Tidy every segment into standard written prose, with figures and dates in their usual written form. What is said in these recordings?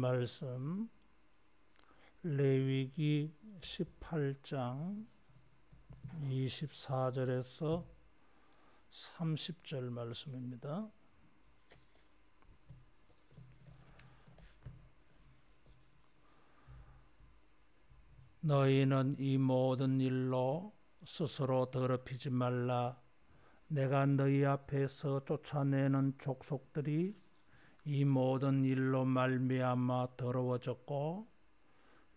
말씀 레위기 18장 24절에서 30절 말씀입니다. 너희는 이 모든 일로 스스로 더럽히지 말라. 내가 너희 앞에서 쫓아내는 족속들이 이 모든 일로 말미암아 더러워졌고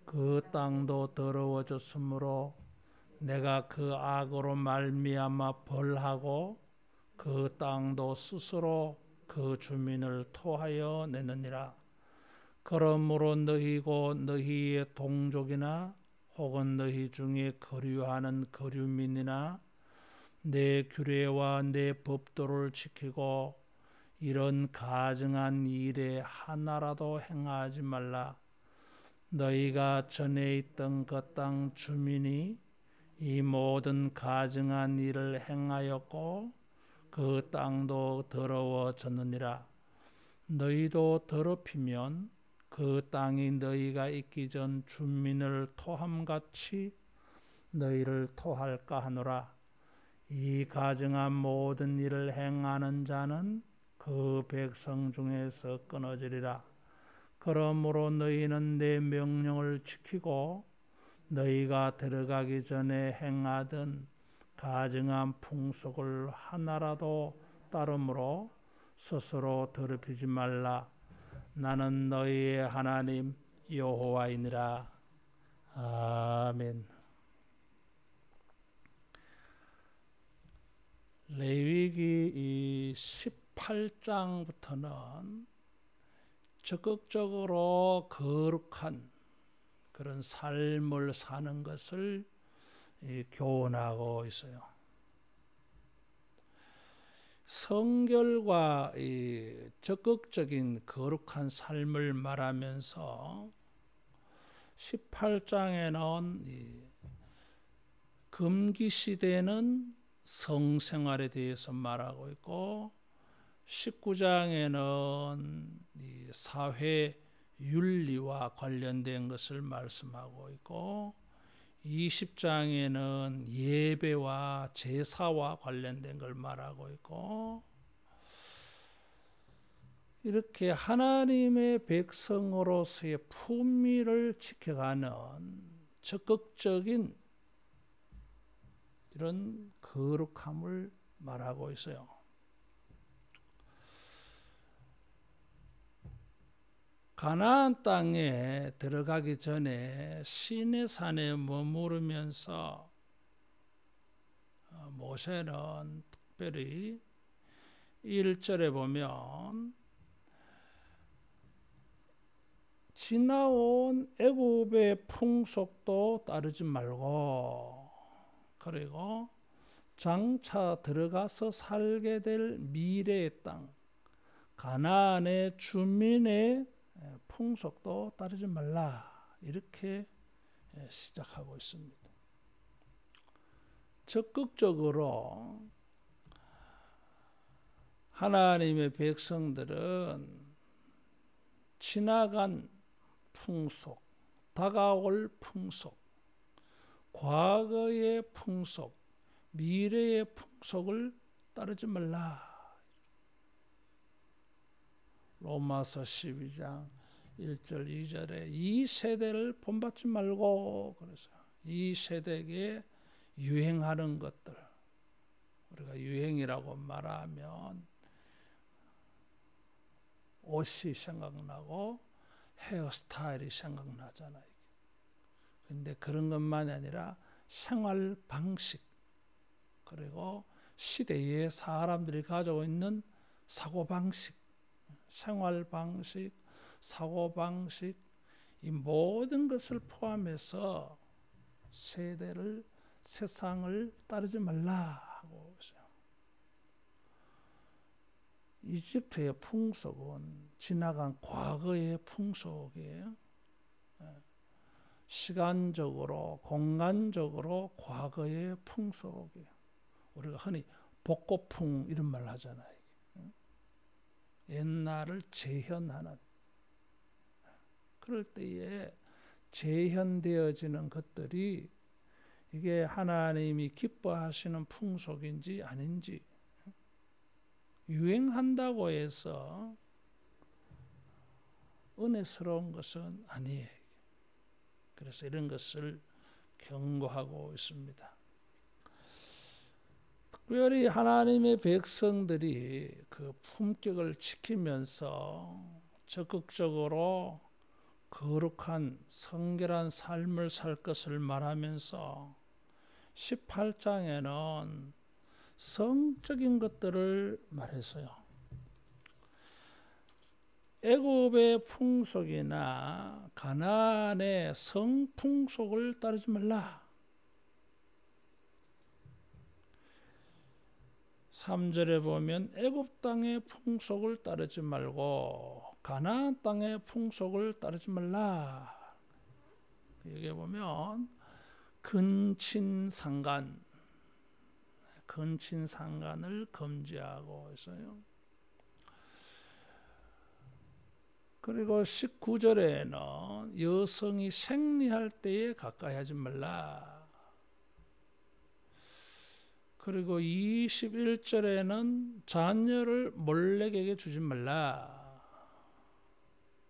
그 땅도 더러워졌으므로 내가 그 악으로 말미암아 벌하고 그 땅도 스스로 그 주민을 토하여 내느니라. 그러므로 너희고 너희의 동족이나 혹은 너희 중에 거류하는 거류민이나 내 규례와 내 법도를 지키고 이런 가증한 일에 하나라도 행하지 말라. 너희가 전에 있던 그 땅 주민이 이 모든 가증한 일을 행하였고 그 땅도 더러워졌느니라. 너희도 더럽히면 그 땅이 너희가 있기 전 주민을 토함같이 너희를 토할까 하노라. 이 가증한 모든 일을 행하는 자는 그 백성 중에서 끊어지리라. 그러므로 너희는 내 명령을 지키고 너희가 들어가기 전에 행하던 가증한 풍속을 하나라도 따름으로 스스로 더럽히지 말라. 나는 너희의 하나님 여호와이니라. 아멘. 레위기 18장부터는 적극적으로 거룩한 그런 삶을 사는 것을 교훈하고 있어요. 성결과 적극적인 거룩한 삶을 말하면서 18장에는 금기시되는 성생활에 대해서 말하고 있고 19장에는 사회 윤리와 관련된 것을 말씀하고 있고 20장에는 예배와 제사와 관련된 걸 말하고 있고 이렇게 하나님의 백성으로서의 품위를 지켜가는 적극적인 이런 거룩함을 말하고 있어요. 가나안 땅에 들어가기 전에 시내산에 머무르면서 모세는 특별히 1절에 보면 지나온 애굽의 풍속도 따르지 말고 그리고 장차 들어가서 살게 될 미래의 땅 가나안의 주민의 풍속도 따르지 말라. 이렇게 시작하고 있습니다. 적극적으로 하나님의 백성들은 지나간 풍속, 다가올 풍속, 과거의 풍속, 미래의 풍속을 따르지 말라. 로마서 12장 1절 2절에 이 세대를 본받지 말고 그래서 이 세대에 유행하는 것들 우리가 유행이라고 말하면 옷이 생각나고 헤어스타일이 생각나잖아요. 근데 그런 것만이 아니라 생활 방식 그리고 시대의 사람들이 가지고 있는 사고방식 생활방식, 사고방식 이 모든 것을 포함해서 세상을 따르지 말라 하고 있어요. 이집트의 풍속은 지나간 과거의 풍속이에요. 시간적으로, 공간적으로 과거의 풍속이에요. 우리가 흔히 복고풍 이런 말 하잖아요. 옛날을 재현하는 그럴 때에 재현되어지는 것들이 이게 하나님이 기뻐하시는 풍속인지 아닌지, 유행한다고 해서 은혜스러운 것은 아니에요. 그래서 이런 것을 경고하고 있습니다. 특별히 하나님의 백성들이 그 품격을 지키면서 적극적으로 거룩한 성결한 삶을 살 것을 말하면서 18장에는 성적인 것들을 말했어요. 애굽의 풍속이나 가나안의 성풍속을 따르지 말라. 3절에 보면 애굽 땅의 풍속을 따르지 말고 가나안 땅의 풍속을 따르지 말라. 여기 보면 근친상간을 금지하고 있어요. 그리고 19절에는 여성이 생리할 때에 가까이 하지 말라. 그리고 21절에는 자녀를 몰렉에게 주지 말라.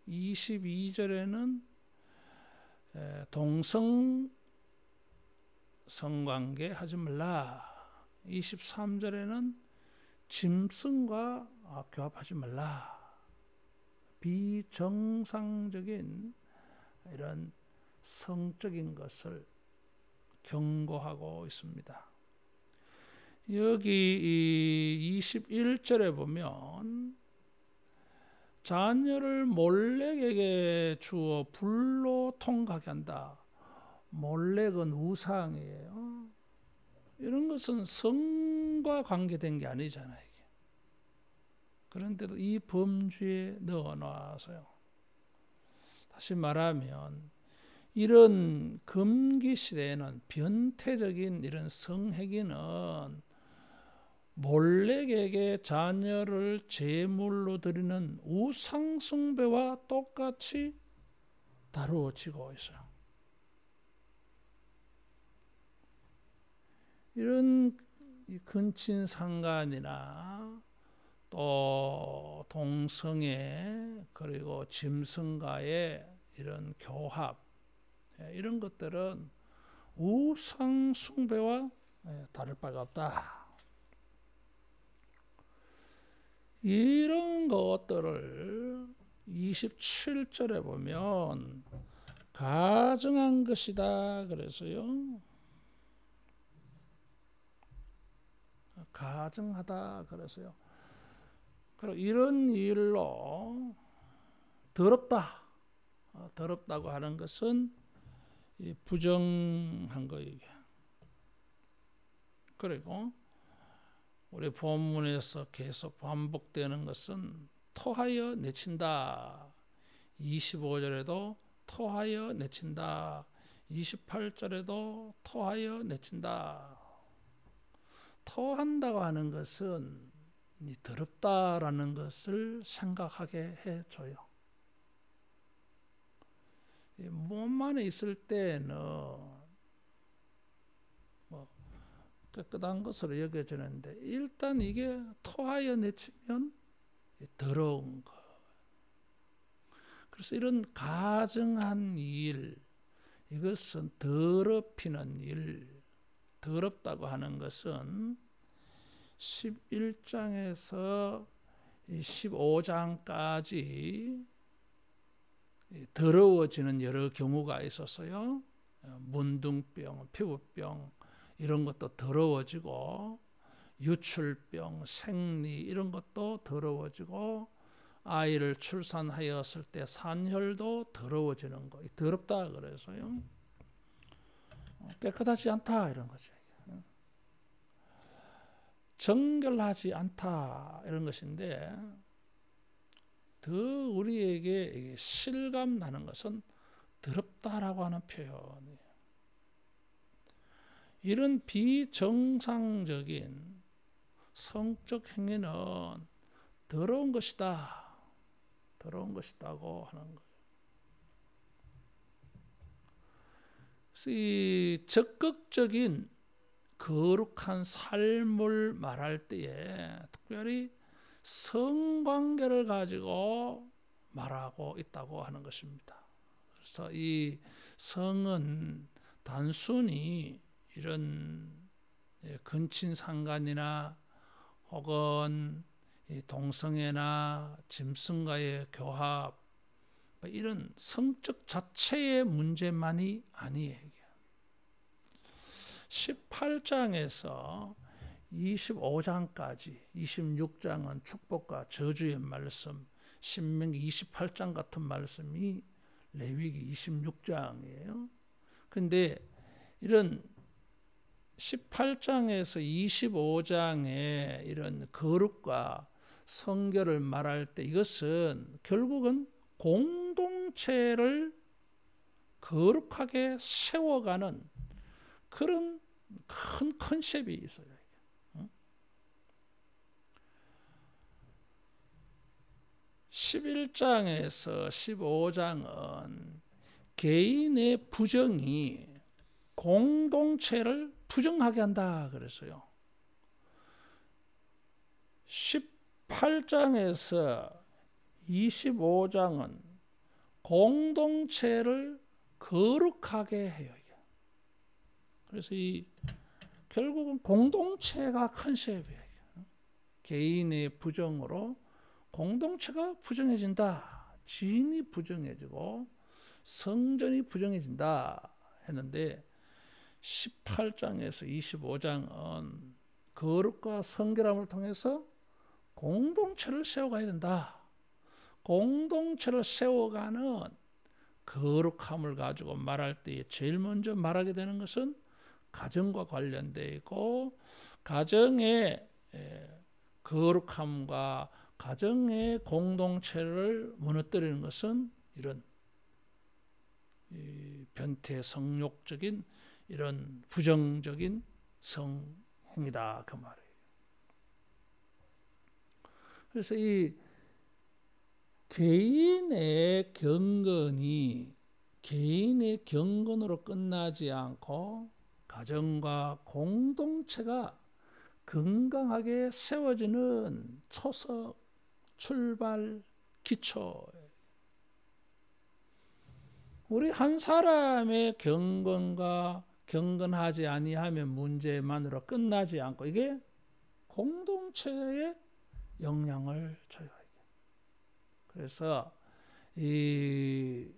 22절에는 동성 성관계 하지 말라. 23절에는 짐승과 교합하지 말라. 비정상적인 이런 성적인 것을 경고하고 있습니다. 여기 21절에 보면 자녀를 몰렉에게 주어 불로 통하게 한다. 몰렉은 우상이에요. 이런 것은 성과 관계된 게 아니잖아요. 이게. 그런데도 이 범주에 넣어놔서요. 다시 말하면 이런 금기 시대에는 변태적인 이런 성행위는 몰렉에게 자녀를 제물로 드리는 우상 숭배와 똑같이 다루어지고 있어요. 이런 근친상간이나 또 동성애 그리고 짐승과의 이런 교합, 이런 것들은 우상 숭배와 다를 바가 없다. 이런 것들을 27절에 보면 가증한 것이다 그래서요. 가증하다 그래서요. 그리고 이런 일로 더럽다고 하는 것은 부정한 거예요. 그리고 우리 본문에서 계속 반복되는 것은 토하여 내친다. 25절에도 토하여 내친다. 28절에도 토하여 내친다. 토한다고 하는 것은 더럽다라는 것을 생각하게 해줘요. 몸 안에 있을 때는 깨끗한 것으로 여겨지는데 일단 이게 토하여 내치면 더러운 거. 그래서 이런 가증한 일, 이것은 더럽히는 일, 더럽다고 하는 것은 11장에서 15장까지 더러워지는 여러 경우가 있었어요. 문둥병, 피부병 이런 것도 더러워지고 유출병, 생리 이런 것도 더러워지고 아이를 출산하였을 때 산혈도 더러워지는 거. 더럽다 그래서요. 깨끗하지 않다 이런 거죠. 정결하지 않다 이런 것인데 더 우리에게 실감 나는 것은 더럽다라고 하는 표현이에요. 이런 비정상적인 성적 행위는 더러운 것이다. 더러운 것이다고 하는 거예요. 그래서 이 적극적인 거룩한 삶을 말할 때에 특별히 성관계를 가지고 말하고 있다고 하는 것입니다. 그래서 이 성은 단순히 이런 근친상간이나 혹은 동성애나 짐승과의 교합 이런 성적 자체의 문제만이 아니에요. 18장에서 25장까지 26장은 축복과 저주의 말씀, 신명기 28장 같은 말씀이 레위기 26장이에요. 근데 이런 18장에서 25장의 이런 거룩과 성결을 말할 때 이것은 결국은 공동체를 거룩하게 세워가는 그런 큰 컨셉이 있어요. 11장에서 15장은 개인의 부정이 공동체를 부정하게 한다 그랬어요. 18장에서 25장은 공동체를 거룩하게 해요. 그래서 결국은 공동체가 컨셉이에요. 개인의 부정으로 공동체가 부정해진다. 지인이 부정해지고 성전이 부정해진다 했는데 18장에서 25장은 거룩과 성결함을 통해서 공동체를 세워가야 된다. 공동체를 세워가는 거룩함을 가지고 말할 때 제일 먼저 말하게 되는 것은 가정과 관련되어 있고 가정의 거룩함과 가정의 공동체를 무너뜨리는 것은 이런 변태 성욕적인 이런 부정적인 성행위다 그 말이에요. 그래서 이 개인의 경건으로 끝나지 않고 가정과 공동체가 건강하게 세워지는 초석, 출발, 기초예요. 우리 한 사람의 경건과 경건하지 아니하면 문제만으로 끝나지 않고 이게 공동체에 영향을 줘요. 그래서 이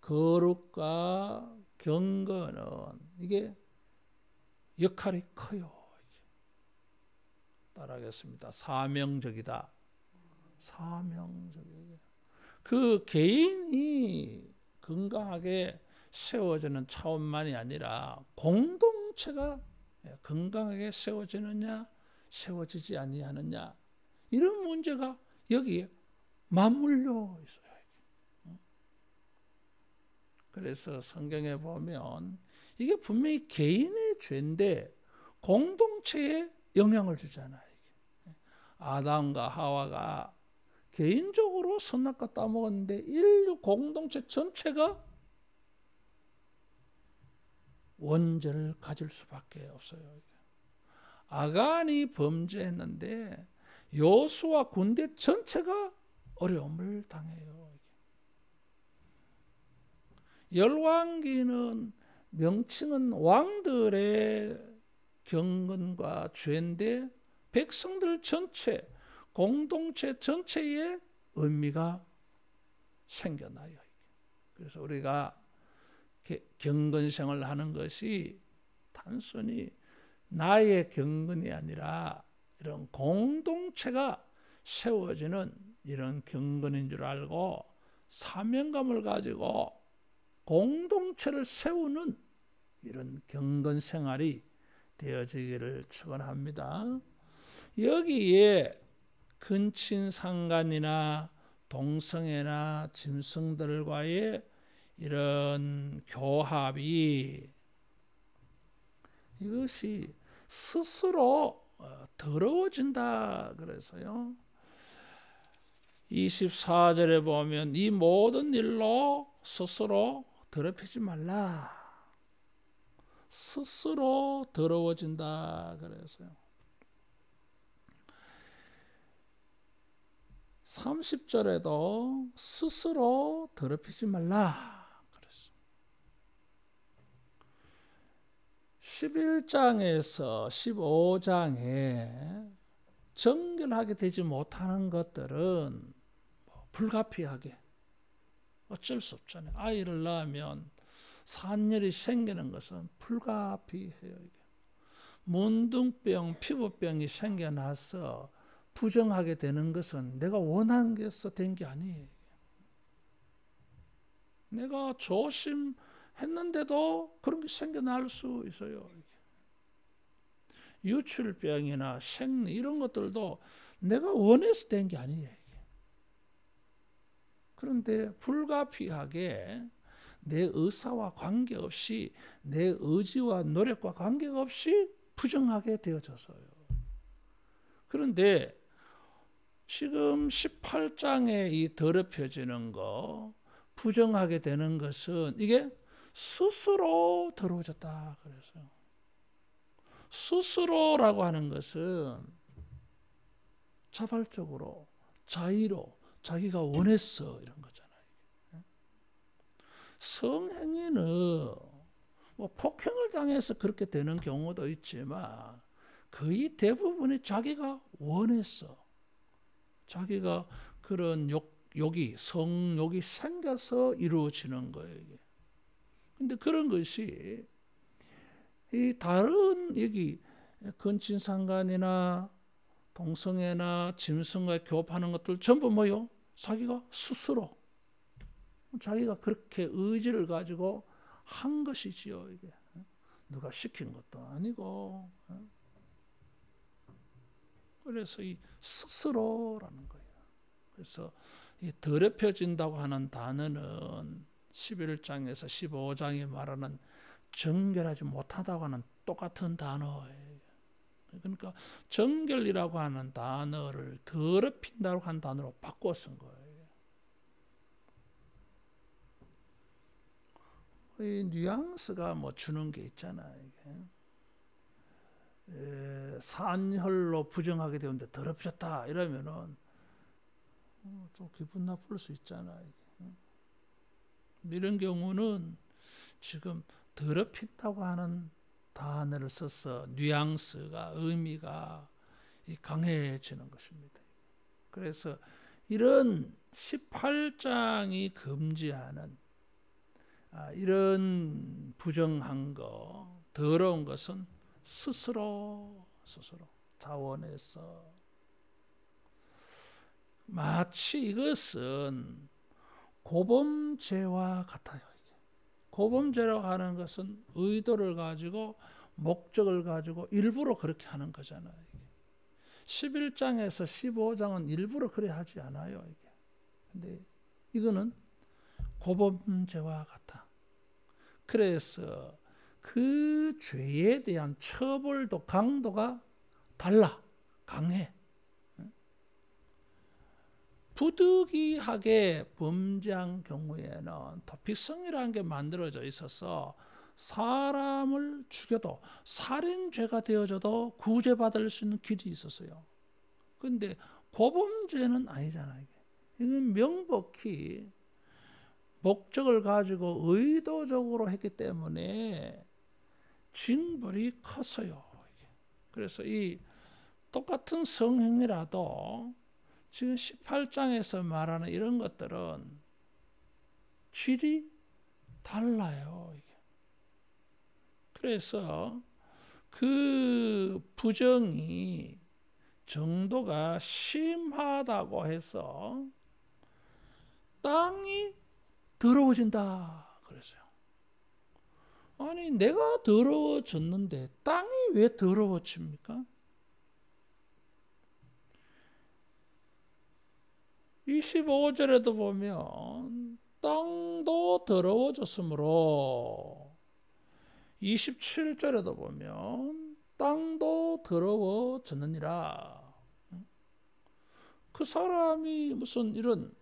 거룩과 경건은 이게 역할이 커요. 따라하겠습니다. 사명적이다. 사명적이다. 그 개인이 건강하게 세워지는 차원만이 아니라 공동체가 건강하게 세워지느냐 세워지지 아니하느냐 이런 문제가 여기에 맞물려 있어요. 그래서 성경에 보면 이게 분명히 개인의 죄인데 공동체에 영향을 주잖아요. 아담과 하와가 개인적으로 선악과 따먹었는데 인류 공동체 전체가 원죄를 가질 수밖에 없어요. 아간이 범죄했는데 여호수아 군대 전체가 어려움을 당해요. 열왕기는 명칭은 왕들의 경건과 죄인데 백성들 전체, 공동체 전체에 의미가 생겨나요. 그래서 우리가 경건생활을 하는 것이 단순히 나의 경건이 아니라 이런 공동체가 세워지는 이런 경건인 줄 알고 사명감을 가지고 공동체를 세우는 이런 경건생활이 되어지기를 축원합니다. 여기에 근친상간이나 동성애나 짐승들과의 이런 교합이 이것이 스스로 더러워진다 그래서요. 24절에 보면 이 모든 일로 스스로 더럽히지 말라. 스스로 더러워진다 그랬어요. 30절에도 스스로 더럽히지 말라 그랬어요. 11장에서 15장에 정결하게 되지 못하는 것들은 불가피하게 어쩔 수 없잖아요. 아이를 낳으면 산열이 생기는 것은 불가피해요. 문둥병, 피부병이 생겨나서 부정하게 되는 것은 내가 원한 게서 된 게 아니에요. 내가 조심했는데도 그런 게 생겨날 수 있어요. 유출병이나 생리 이런 것들도 내가 원해서 된 게 아니에요. 그런데 불가피하게 내 의사와 관계없이 내 의지와 노력과 관계없이 부정하게 되어져서요. 그런데 지금 18장에 이 더럽혀지는 거, 부정하게 되는 것은 이게 스스로 더러워졌다 그래서요. 스스로라고 하는 것은 자발적으로, 자의로, 자기가 원했어 이런 거잖아요. 성행위는 뭐 폭행을 당해서 그렇게 되는 경우도 있지만 거의 대부분이 자기가 원했어. 자기가 그런 욕이, 성욕이 생겨서 이루어지는 거예요. 이게. 근데 그런 것이 이 다른 여기 근친상간이나 동성애나 짐승과 교합하는 것들 전부 뭐요? 자기가 스스로 자기가 그렇게 의지를 가지고 한 것이지요. 이게 누가 시킨 것도 아니고. 그래서 이 스스로라는 거예요. 그래서 이 더럽혀진다고 하는 단어는 11장에서 15장이 말하는 정결하지 못하다고 하는 똑같은 단어예요. 그러니까 정결이라고 하는 단어를 더럽힌다고 하는 단어로 바꿔 쓴 거예요. 이 뉘앙스가 뭐 주는 게 있잖아요. 이게. 산혈로 부정하게 되는데 더럽혔다 이러면은 좀 기분 나쁠 수 있잖아요. 이런 경우는 지금 더럽힌다고 하는 단어를 써서 뉘앙스가 의미가 강해지는 것입니다. 그래서 이런 18장이 금지하는 이런 부정한 거, 더러운 것은 스스로 자원해서 마치 이것은 고범죄와 같아요. 고범죄라고 하는 것은 의도를 가지고 목적을 가지고 일부러 그렇게 하는 거잖아요. 11장에서 15장은 일부러 그래 하지 않아요. 근데 이거는 고범죄와 같아. 그래서 그 죄에 대한 처벌도 강도가 달라. 강해. 부득이하게 범죄한 경우에는 도피성이라는 게 만들어져 있어서 사람을 죽여도 살인죄가 되어져도 구제받을 수 있는 길이 있었어요. 그런데 고범죄는 아니잖아요. 이건 명백히 목적을 가지고 의도적으로 했기 때문에 징벌이 컸어요. 그래서 이 똑같은 성행위라도 지금 18장에서 말하는 이런 것들은 질이 달라요. 그래서 그 부정이 정도가 심하다고 해서 땅이 더러워진다 그랬어요. 아니 내가 더러워졌는데 땅이 왜 더러워집니까? 25절에도 보면 땅도 더러워졌으므로 27절에도 보면 땅도 더러워졌느니라. 그 사람이 무슨 이런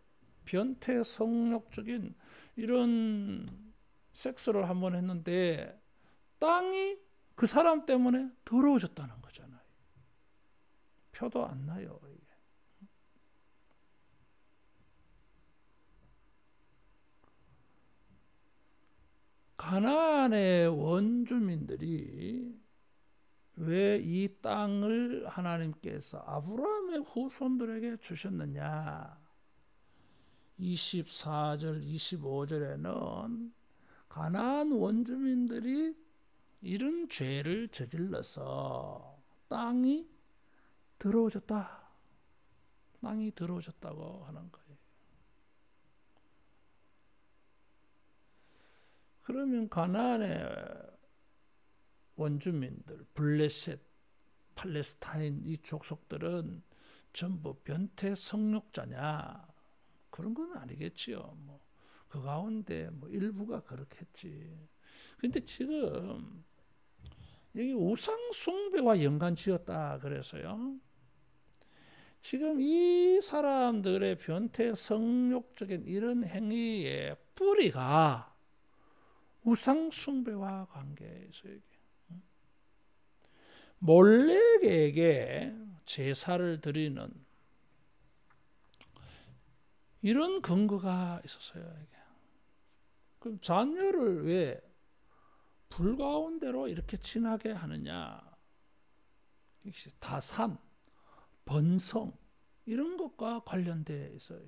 변태 성욕적인 이런 섹스를 한번 했는데 땅이 그 사람 때문에 더러워졌다는 거잖아요. 표도 안 나요. 이게. 가나안의 원주민들이 왜 이 땅을 하나님께서 아브라함의 후손들에게 주셨느냐? 24절, 25절에는 가나안 원주민들이 이런 죄를 저질러서 땅이 더러워졌다. 땅이 더러워졌다고 하는 거예요. 그러면 가나안의 원주민들, 블레셋, 팔레스타인 이 족속들은 전부 변태 성욕자냐? 그런 건 아니겠지요. 그 가운데 일부가 그렇겠지. 근데 지금 여기 우상 숭배와 연관 지었다 그래서요. 지금 이 사람들의 변태 성욕적인 이런 행위의 뿌리가 우상 숭배와 관계에 있어요. 몰렉에게 제사를 드리는 이런 근거가 있었어요. 그럼 자녀를 왜 불 가운데로 이렇게 지나게 하느냐? 다산, 번성 이런 것과 관련되어 있어요.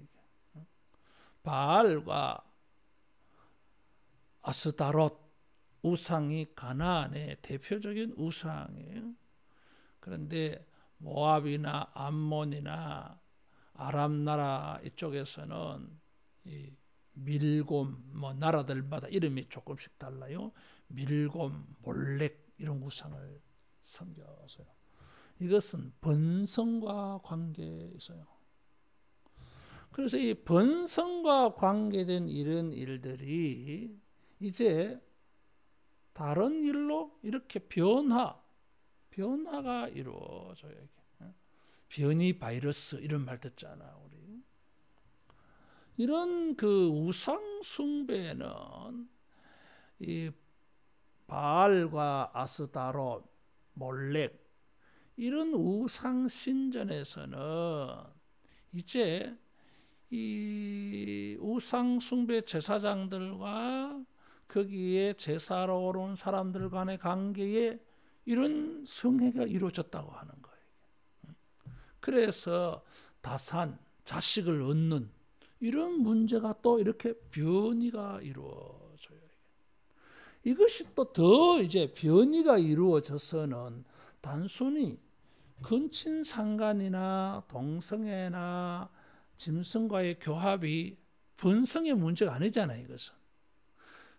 바알과 아스다롯 우상이 가나안의 대표적인 우상이에요. 그런데 모압이나 암몬이나 아람 나라 이쪽에서는 이 밀곰 나라들마다 이름이 조금씩 달라요. 밀곰, 몰렉 이런 우상을 섬겨서요. 이것은 번성과 관계에 있어요. 그래서 이 번성과 관계된 이런 일들이 이제 다른 일로 이렇게 변화가 이루어져요. 변이 바이러스 이런 말 듣잖아 우리. 이런 그 우상 숭배는 이 바알과 아스다롯, 몰렉 이런 우상 신전에서는 이제 이 우상 숭배 제사장들과 거기에 제사로 오른 사람들 간의 관계에 이런 성회가 이루어졌다고 하는 거예요. 그래서 다산, 자식을 얻는 이런 문제가 또 이렇게 변이가 이루어져요. 이것이 또 더 이제 변이가 이루어져서는 단순히 근친상간이나 동성애나 짐승과의 교합이 본성의 문제가 아니잖아요. 이것은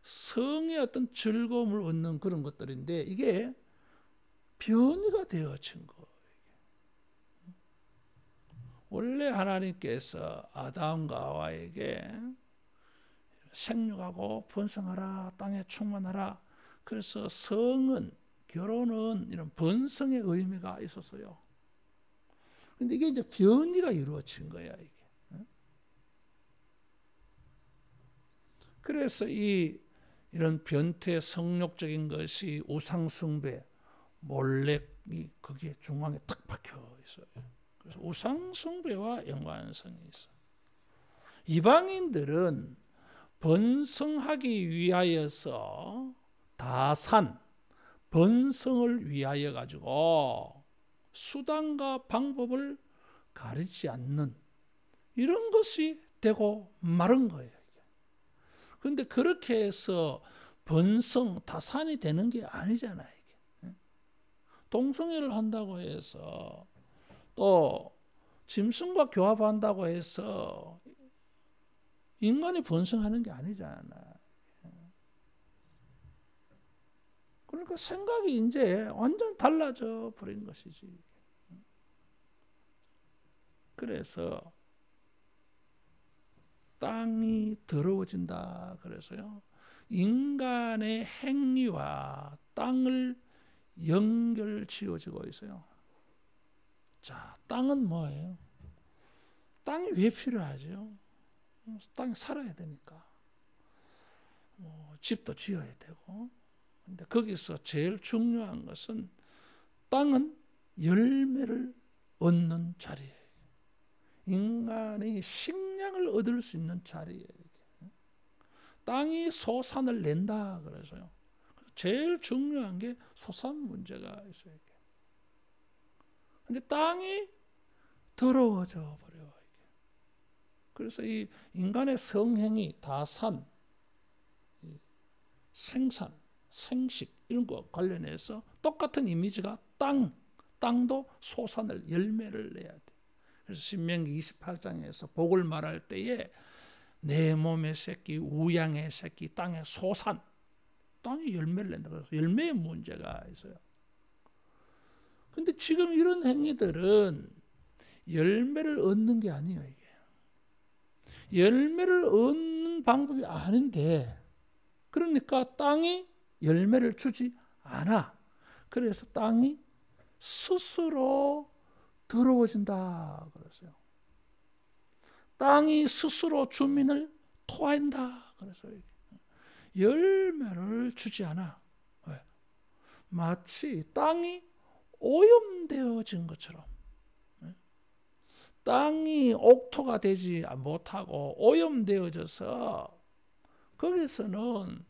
성의 어떤 즐거움을 얻는 그런 것들인데 이게 변이가 되어진 거예요. 원래 하나님께서 아담과 하와에게 생육하고 번성하라, 땅에 충만하라. 그래서 성은, 결혼은 이런 번성의 의미가 있었어요. 근데 이게 이제 변이가 이루어진 거야, 이게. 그래서 이런 변태 성욕적인 것이 우상숭배, 몰렉이 거기에 중앙에 딱 박혀 있어요. 그래서 우상숭배와 연관성이 있어. 이방인들은 번성하기 위하여서 다산, 번성을 위하여 가지고 수단과 방법을 가리지 않는 이런 것이 되고 마른 거예요. 그런데 그렇게 해서 번성, 다산이 되는 게 아니잖아요. 이게. 동성애를 한다고 해서 또 짐승과 교합한다고 해서 인간이 번성하는 게 아니잖아. 그러니까 생각이 이제 완전 달라져 버린 것이지. 그래서 땅이 더러워진다. 그래서요. 인간의 행위와 땅을 연결 지어지고 있어요. 자, 땅은 뭐예요? 땅이 왜 필요하죠? 땅에 살아야 되니까. 집도 지어야 되고, 근데 거기서 제일 중요한 것은 땅은 열매를 얻는 자리예요. 인간이 식량을 얻을 수 있는 자리예요. 땅이 소산을 낸다 그래서요. 제일 중요한 게 소산 문제가 있어요. 근데 땅이 더러워져 버려요. 그래서 이 인간의 성행위, 다산, 생산, 생식 이런 거 관련해서 똑같은 이미지가 땅도 소산을 열매를 내야 돼. 그래서 신명기 28장에서 복을 말할 때에 내 몸의 새끼, 우양의 새끼, 땅의 소산, 땅이 열매를 낸다. 그래서 열매의 문제가 있어요. 근데 지금 이런 행위들은 열매를 얻는 게 아니에요. 이게 열매를 얻는 방법이 아닌데, 그러니까 땅이 열매를 주지 않아. 그래서 땅이 스스로 더러워진다 그랬어요. 땅이 스스로 주민을 토한다 그랬어요. 열매를 주지 않아. 왜? 마치 땅이 오염되어진 것처럼. 땅이 옥토가 되지 못하고 오염되어져서 거기서는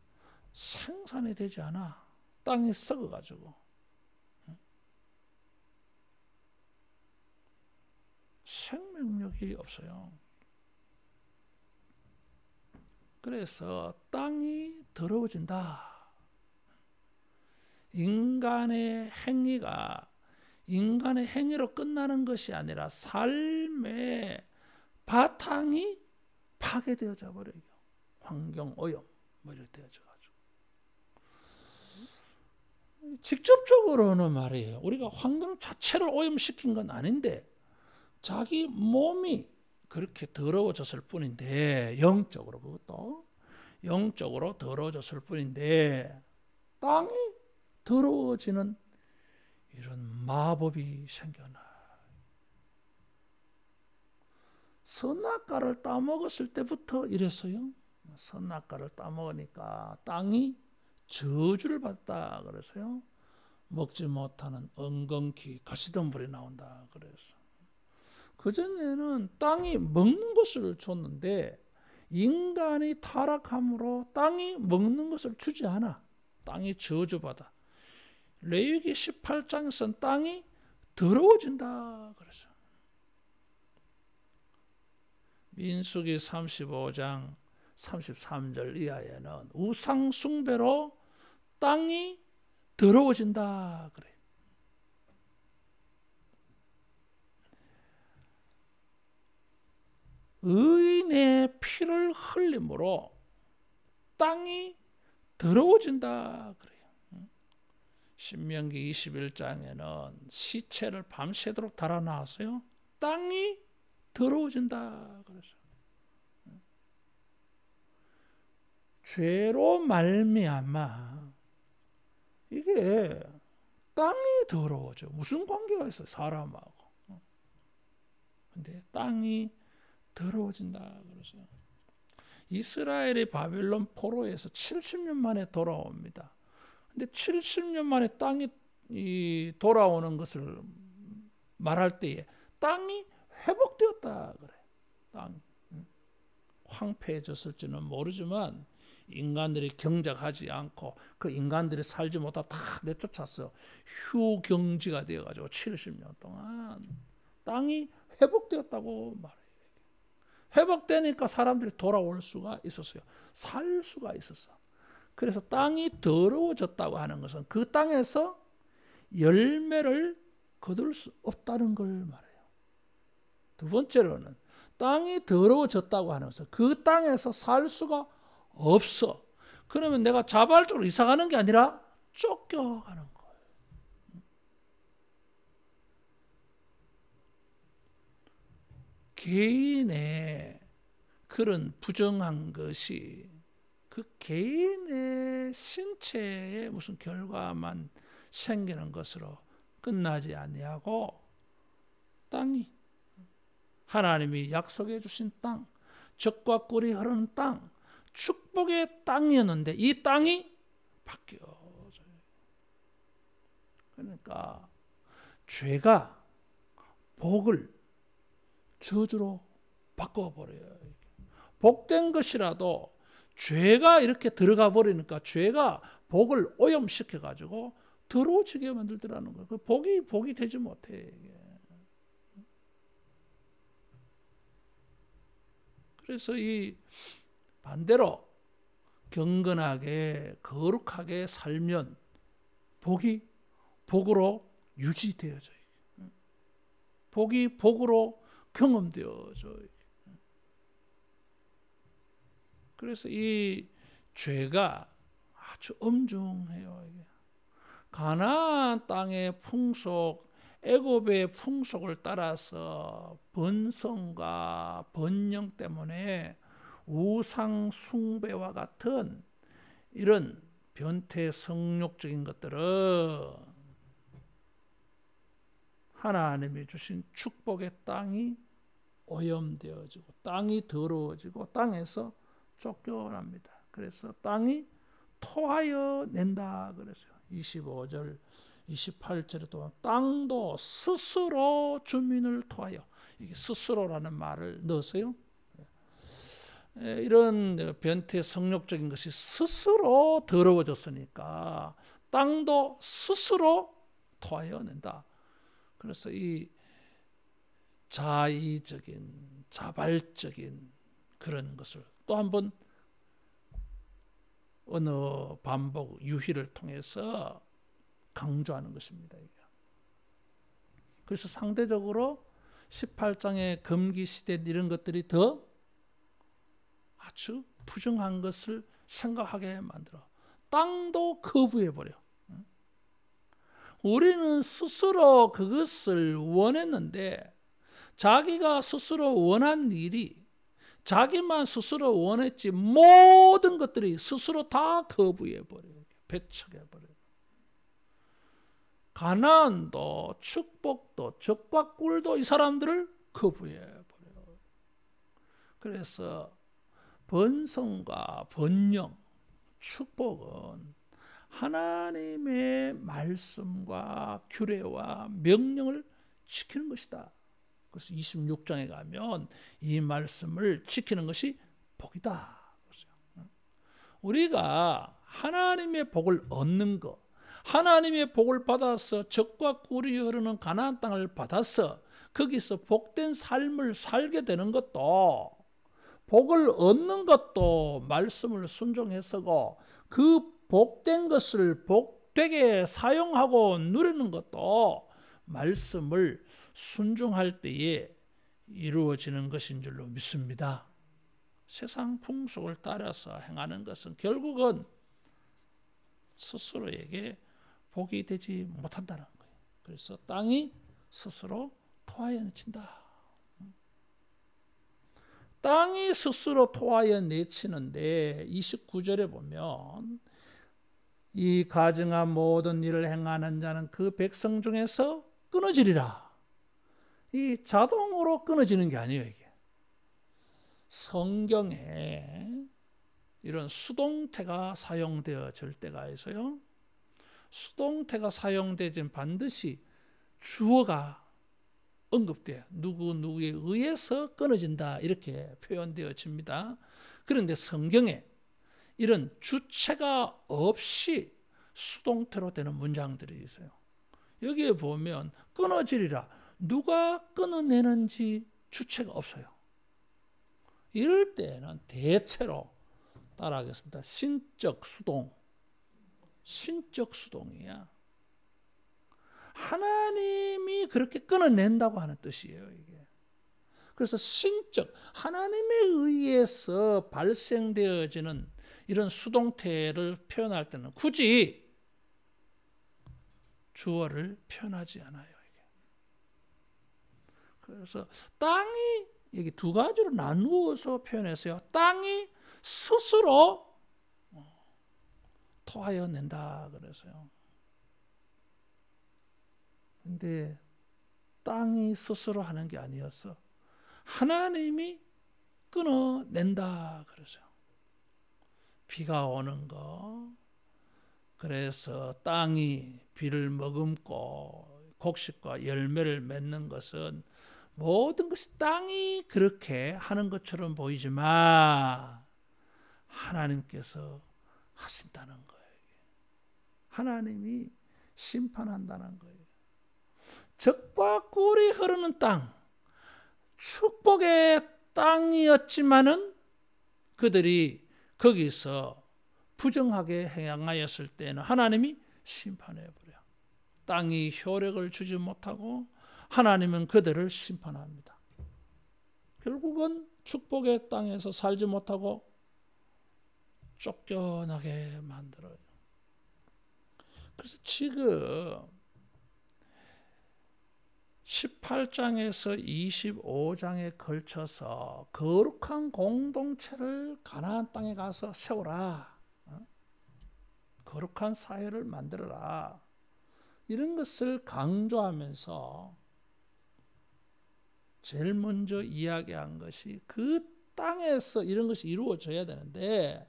생산이 되지 않아. 땅이 썩어가지고. 생명력이 없어요. 그래서 땅이 더러워진다. 인간의 행위가 인간의 행위로 끝나는 것이 아니라 삶의 바탕이 파괴되어져 버려요. 환경 오염 이렇게 되어져 가지고. 직접적으로는 말이에요. 우리가 환경 자체를 오염시킨 건 아닌데 자기 몸이 그렇게 더러워졌을 뿐인데, 영적으로, 그것도 영적으로 더러워졌을 뿐인데 땅이 더러워지는 이런 마법이 생겨나. 선악과를 따먹었을 때부터 이랬어요. 선악과를 따먹으니까 땅이 저주를 받다 그래서요. 먹지 못하는 엉겅퀴, 가시덤불이 나온다 그래서. 그전에는 땅이 먹는 것을 줬는데 인간이 타락함으로 땅이 먹는 것을 주지 않아. 땅이 저주받아. 레위기 18장에서는 땅이 더러워진다 그러죠. 민수기 35장 33절 이하에는 우상 숭배로 땅이 더러워진다 그래. 의인의 피를 흘림으로 땅이 더러워진다 그래요. 신명기 21장에는 시체를 밤새도록 달아놨어요. 땅이 더러워진다 그래서. 죄로 말미암아 이게 땅이 더러워져. 무슨 관계가 있어요, 사람하고. 근데 땅이 더러워진다 그래서. 이스라엘이 바벨론 포로에서 70년 만에 돌아옵니다. 근데 70년 만에 땅이 돌아오는 것을 말할 때에 땅이 회복되었다 그래. 땅이 황폐해졌을지는 모르지만 인간들이 경작하지 않고 그 인간들이 살지 못하고 다 내쫓았어. 휴경지가 되어가지고 70년 동안 땅이 회복되었다고 말해요. 회복되니까 사람들이 돌아올 수가 있었어요. 살 수가 있었어. 그래서 땅이 더러워졌다고 하는 것은 그 땅에서 열매를 거둘 수 없다는 걸 말해요. 두 번째로는 땅이 더러워졌다고 하는 것은 그 땅에서 살 수가 없어. 그러면 내가 자발적으로 이사가는 게 아니라 쫓겨가는 거예요. 개인의 그런 부정한 것이 그 개인의 신체에 무슨 결과만 생기는 것으로 끝나지 아니하고 땅이 하나님이 약속해 주신 땅, 젖과 꿀이 흐르는 땅, 축복의 땅이었는데 이 땅이 바뀌어져 그러니까 죄가 복을 저주로 바꿔버려요. 복된 것이라도 죄가 이렇게 들어가 버리니까 죄가 복을 오염시켜 가지고 더러워지게 만들더라는 거예요. 그 복이 되지 못해. 이게. 그래서 이 반대로 경건하게 거룩하게 살면 복이 복으로 유지되어져요. 복이 복으로 경험되어져요. 그래서 이 죄가 아주 엄중해요. 이게. 가나안 땅의 풍속, 애굽의 풍속을 따라서 번성과 번영 때문에 우상 숭배와 같은 이런 변태 성욕적인 것들은 하나님이 주신 축복의 땅이 오염되어지고 땅이 더러워지고 땅에서 쫓겨납니다. 그래서 땅이 토하여 낸다 그랬어요. 25절, 28절에도 땅도 스스로 주민을 토하여, 이게 스스로라는 말을 넣었어요. 이런 변태 성욕적인 것이 스스로 더러워졌으니까 땅도 스스로 토하여 낸다. 그래서 이 자의적인, 자발적인 그런 것을 또 한번 언어 반복, 유희를 통해서 강조하는 것입니다. 그래서 상대적으로 18장의 금기시대 이런 것들이 더 아주 부정한 것을 생각하게 만들어. 땅도 거부해버려. 우리는 스스로 그것을 원했는데 자기가 스스로 원한 일이 자기만 스스로 원했지 모든 것들이 스스로 다 거부해버려요. 배척해버려요. 가나안도 축복도 적과 꿀도 이 사람들을 거부해버려요. 그래서 번성과 번영, 축복은 하나님의 말씀과 규례와 명령을 지키는 것이다. 그래서 26장에 가면 이 말씀을 지키는 것이 복이다. 우리가 하나님의 복을 얻는 것, 하나님의 복을 받아서 적과 꿀이 흐르는 가나안 땅을 받아서 거기서 복된 삶을 살게 되는 것도, 복을 얻는 것도 말씀을 순종해서고 그 복된 것을 복되게 사용하고 누리는 것도 말씀을 순종할 때에 이루어지는 것인 줄로 믿습니다. 세상 풍속을 따라서 행하는 것은 결국은 스스로에게 복이 되지 못한다는 거예요. 그래서 땅이 스스로 토하여 내친다. 땅이 스스로 토하여 내치는데 29절에 보면 이 가증한 모든 일을 행하는 자는 그 백성 중에서 끊어지리라. 이 자동으로 끊어지는 게 아니에요. 이게 성경에 이런 수동태가 사용되어질 때가 있어요. 수동태가 사용되진 반드시 주어가 언급돼요. 누구누구에 의해서 끊어진다 이렇게 표현되어집니다. 그런데 성경에 이런 주체가 없이 수동태로 되는 문장들이 있어요. 여기에 보면 끊어지리라. 누가 끊어내는지 주체가 없어요. 이럴 때는 대체로 따라하겠습니다. 신적 수동. 신적 수동이야. 하나님이 그렇게 끊어낸다고 하는 뜻이에요, 이게. 그래서 신적, 하나님에 의해서 발생되어지는 이런 수동태를 표현할 때는 굳이 주어를 표현하지 않아요, 이게. 그래서 땅이 여기 두 가지로 나누어서 표현했어요. 땅이 스스로 토하여 낸다 그래서요. 근데 땅이 스스로 하는 게 아니었어. 하나님이 끊어낸다 그러죠. 비가 오는 거, 그래서 땅이 비를 머금고 곡식과 열매를 맺는 것은 모든 것이 땅이 그렇게 하는 것처럼 보이지만 하나님께서 하신다는 거예요. 하나님이 심판한다는 거예요. 젖과 꿀이 흐르는 땅, 축복의 땅이었지만은 그들이 거기서 부정하게 행하였을 때는 하나님이 심판해버려요. 땅이 효력을 주지 못하고 하나님은 그들을 심판합니다. 결국은 축복의 땅에서 살지 못하고 쫓겨나게 만들어요. 그래서 지금 18장에서 25장에 걸쳐서 거룩한 공동체를 가나안 땅에 가서 세우라. 거룩한 사회를 만들어라. 이런 것을 강조하면서 제일 먼저 이야기한 것이 그 땅에서 이런 것이 이루어져야 되는데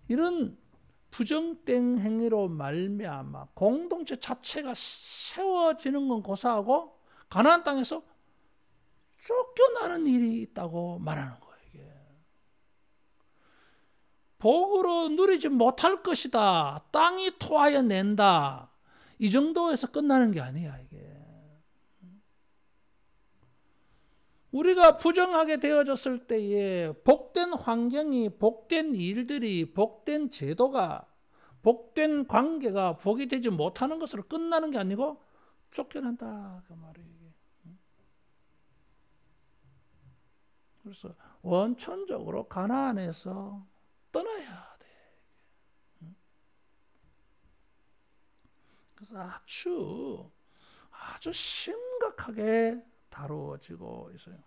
이런 부정된 행위로 말미암아 공동체 자체가 세워지는 건 고사하고 가나안 땅에서 쫓겨나는 일이 있다고 말하는 거예요. 이게. 복으로 누리지 못할 것이다. 땅이 토하여 낸다. 이 정도에서 끝나는 게 아니야. 이게. 우리가 부정하게 되어졌을 때에 복된 환경이, 복된 일들이, 복된 제도가, 복된 관계가 복이 되지 못하는 것으로 끝나는 게 아니고 쫓겨난다 그 말이에요. 그래서 원천적으로 가나안에서 떠나야 돼. 그래서 아주 심각하게 다루어지고 있어요.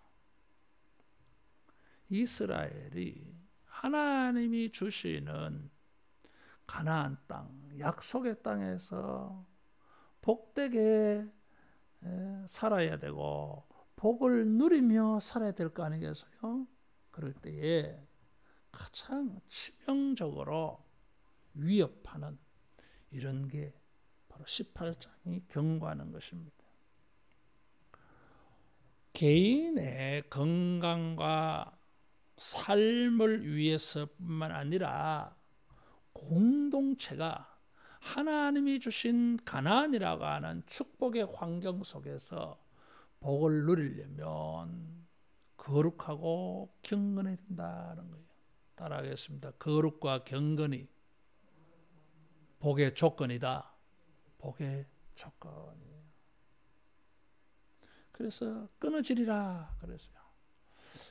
이스라엘이 하나님이 주시는 가나안 땅, 약속의 땅에서 복되게 살아야 되고 복을 누리며 살아야 될 거 아니겠어요? 그럴 때에 가장 치명적으로 위협하는 이런 게 바로 18장이 경고하는 것입니다. 개인의 건강과 삶을 위해서뿐만 아니라 공동체가 하나님이 주신 가나안이라고 하는 축복의 환경 속에서 복을 누리려면 거룩하고 경건해야 된다는 거예요. 따라하겠습니다. 거룩과 경건이 복의 조건이다. 복의 조건이에요. 그래서 끊어지리라 그랬어요.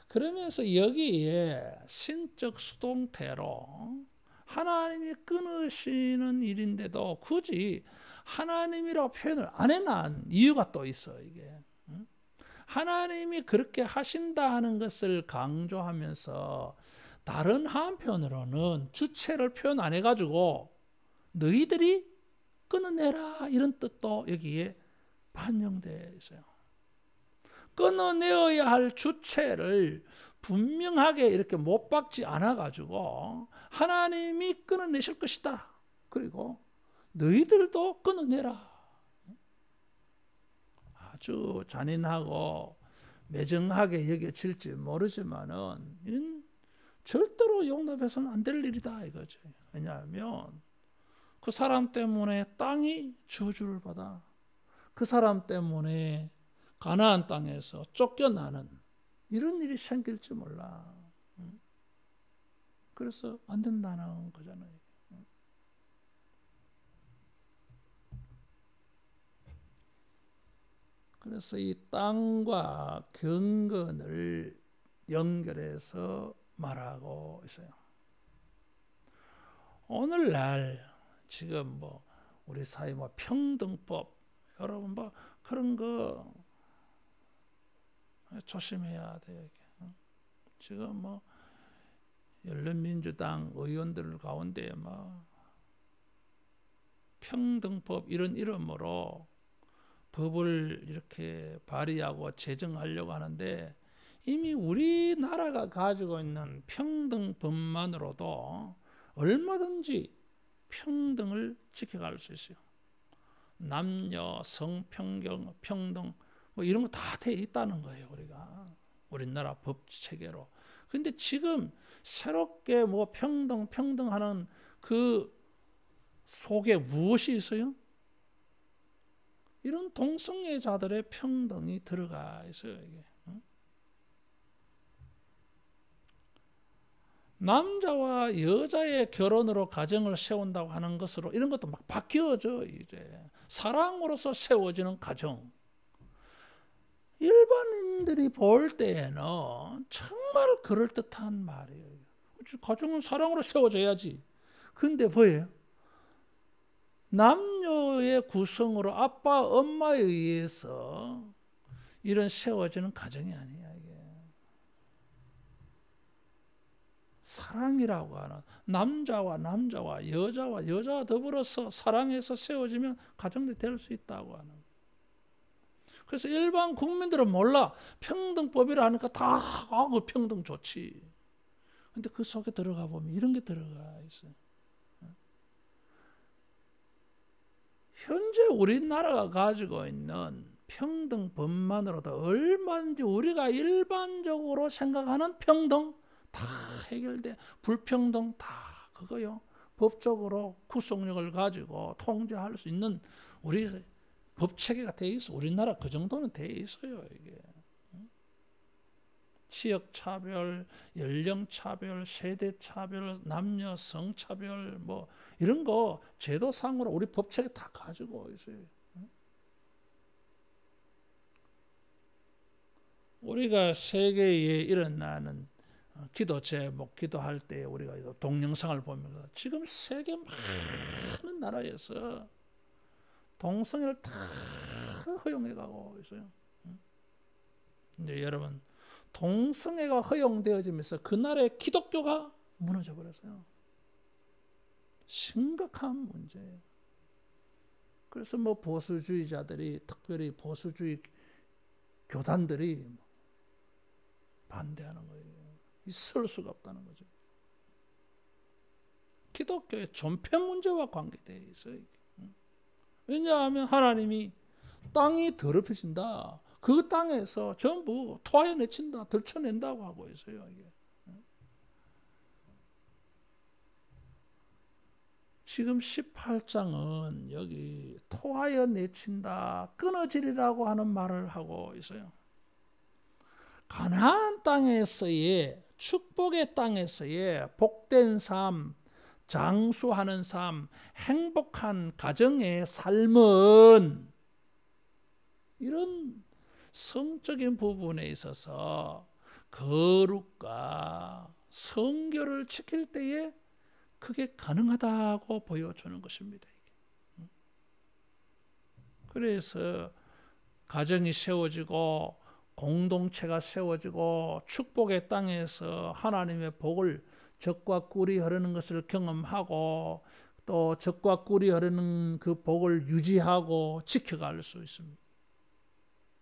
그러면서 여기에 신적 수동태로 하나님이 끊으시는 일인데도 굳이 하나님이라고 표현을 안 해놓은 이유가 또 있어. 이게 하나님이 그렇게 하신다 하는 것을 강조하면서 다른 한편으로는 주체를 표현 안 해가지고 너희들이 끊어내라 이런 뜻도 여기에 반영되어 있어요. 끊어내어야 할 주체를 분명하게 이렇게 못 박지 않아가지고 하나님이 끊어내실 것이다. 그리고 너희들도 끊어내라. 아주 잔인하고 매정하게 여겨질지 모르지만은 이는 절대로 용납해서는 안 될 일이다 이거죠. 왜냐하면 그 사람 때문에 땅이 저주를 받아. 그 사람 때문에 가나안 땅에서 쫓겨나는 이런 일이 생길지 몰라. 그래서 안 된다는 거잖아요. 그래서 이 땅과 경건을 연결해서 말하고 있어요. 오늘날 지금 뭐 우리 사회 뭐 평등법 여러분 뭐 그런 거 조심해야 돼요. 지금 뭐 열린민주당 의원들 가운데 뭐 평등법 이런 이름으로 법을 이렇게 발의하고 제정하려고 하는데 이미 우리나라가 가지고 있는 평등법만으로도 얼마든지 평등을 지켜갈 수 있어요. 남녀, 성평등, 평등 뭐 이런 거 다 돼 있다는 거예요. 우리나라 법 체계로. 근데 지금 새롭게 뭐 평등하는 그 속에 무엇이 있어요? 이런 동성애자들의 평등이 들어가 있어요. 이게. 남자와 여자의 결혼으로 가정을 세운다고 하는 것으로 이런 것도 막 바뀌어져. 이제 사랑으로서 세워지는 가정. 일반인들이 볼 때에는 정말 그럴듯한 말이에요. 가정은 사랑으로 세워져야지. 근데 뭐예요? 남녀의 구성으로 아빠, 엄마에 의해서 이런 세워지는 가정이 아니야. 이게 사랑이라고 하는 남자와 여자와 더불어서 사랑해서 세워지면 가정이 될 수 있다고 하는 거예요. 그래서 일반 국민들은 몰라. 평등법이라 하니까 다 그 평등 좋지. 근데 그 속에 들어가 보면 이런 게 들어가 있어요. 현재 우리나라가 가지고 있는 평등법만으로도 얼마든지 우리가 일반적으로 생각하는 평등 다 해결돼. 불평등 다 그거요. 법적으로 구속력을 가지고 통제할 수 있는 우리 법 체계가 돼 있어. 우리나라 그 정도는 돼 있어요. 이게 지역 차별, 연령 차별, 세대 차별, 남녀 성 차별 뭐 이런 거 제도상으로 우리 법 체계 다 가지고 있어요. 우리가 세계에 일어나는 기도 제목, 기도할 때 우리가 동영상을 보면서 지금 세계 많은 나라에서 동성애를 다 허용해가고 있어요. 이제 여러분 동성애가 허용되어지면서 그 나라의 기독교가 무너져 버렸어요. 심각한 문제예요. 그래서 뭐 보수주의자들이 특별히 보수주의 교단들이 반대하는 거예요. 있을 수가 없다는 거죠. 기독교의 존폐 문제와 관계되어 있어요. 왜냐하면 하나님이 땅이 더럽혀진다. 그 땅에서 전부 토하여내친다. 들춰낸다고 하고 있어요. 이게. 지금 18장은 여기 토하여내친다. 끊어지리라고 하는 말을 하고 있어요. 가나안 땅에서의 축복의 땅에서의 복된 삶, 장수하는 삶, 행복한 가정의 삶은 이런 성적인 부분에 있어서 거룩과 성결을 지킬 때에 그게 가능하다고 보여주는 것입니다. 그래서 가정이 세워지고 공동체가 세워지고 축복의 땅에서 하나님의 복을 젖과 꿀이 흐르는 것을 경험하고 또 젖과 꿀이 흐르는 그 복을 유지하고 지켜갈 수 있습니다.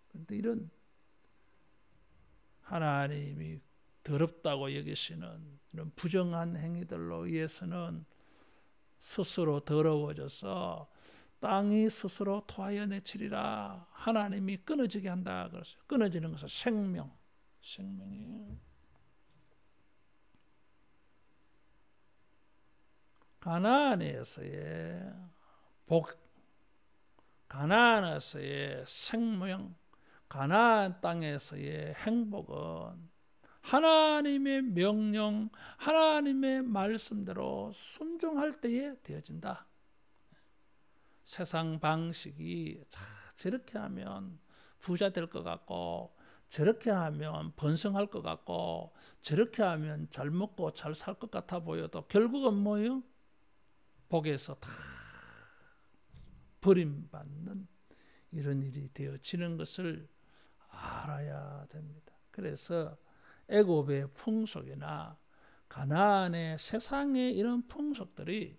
그런데 이런 하나님이 더럽다고 여기시는 이런 부정한 행위들로 의해서는 스스로 더러워져서 땅이 스스로 토하여 내치리라. 하나님이 끊어지게 한다 그랬어요. 끊어지는 것은 생명이에요. 가나안에서의 복, 가나안에서의 생명, 가나안 땅에서의 행복은 하나님의 명령, 하나님의 말씀대로 순종할 때에 되어진다. 세상 방식이 저렇게 하면 부자 될 것 같고 저렇게 하면 번성할 것 같고 저렇게 하면 잘 먹고 잘 살 것 같아 보여도 결국은 뭐예요? 복에서 다 버림받는 이런 일이 되어지는 것을 알아야 됩니다. 그래서 애굽의 풍속이나 가나안의 세상의 이런 풍속들이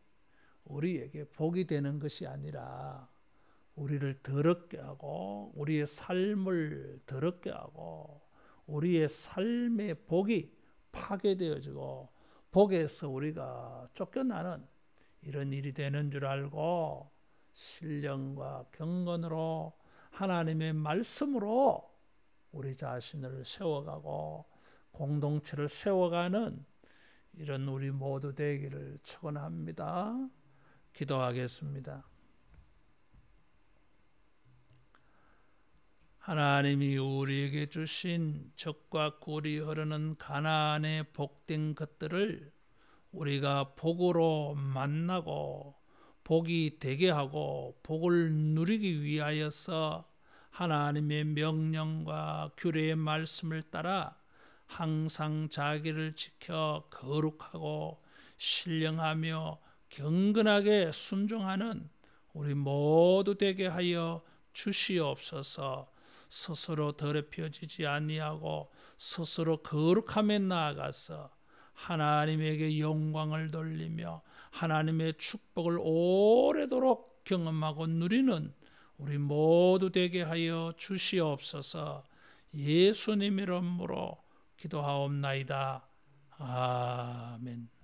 우리에게 복이 되는 것이 아니라 우리를 더럽게 하고 우리의 삶을 더럽게 하고 우리의 삶의 복이 파괴되어지고 복에서 우리가 쫓겨나는 이런 일이 되는 줄 알고 신령과 경건으로 하나님의 말씀으로 우리 자신을 세워가고 공동체를 세워가는 이런 우리 모두 되기를 축원합니다. 기도하겠습니다. 하나님이 우리에게 주신 젖과 꿀이 흐르는 가나안의 복된 것들을 우리가 복으로 만나고 복이 되게 하고 복을 누리기 위하여서 하나님의 명령과 규례의 말씀을 따라 항상 자기를 지켜 거룩하고 신령하며 경건하게 순종하는 우리 모두 되게 하여 주시옵소서. 스스로 더럽혀지지 아니하고 스스로 거룩함에 나아가서 하나님에게 영광을 돌리며 하나님의 축복을 오래도록 경험하고 누리는 우리 모두 되게 하여 주시옵소서. 예수님 이름으로 기도하옵나이다. 아멘.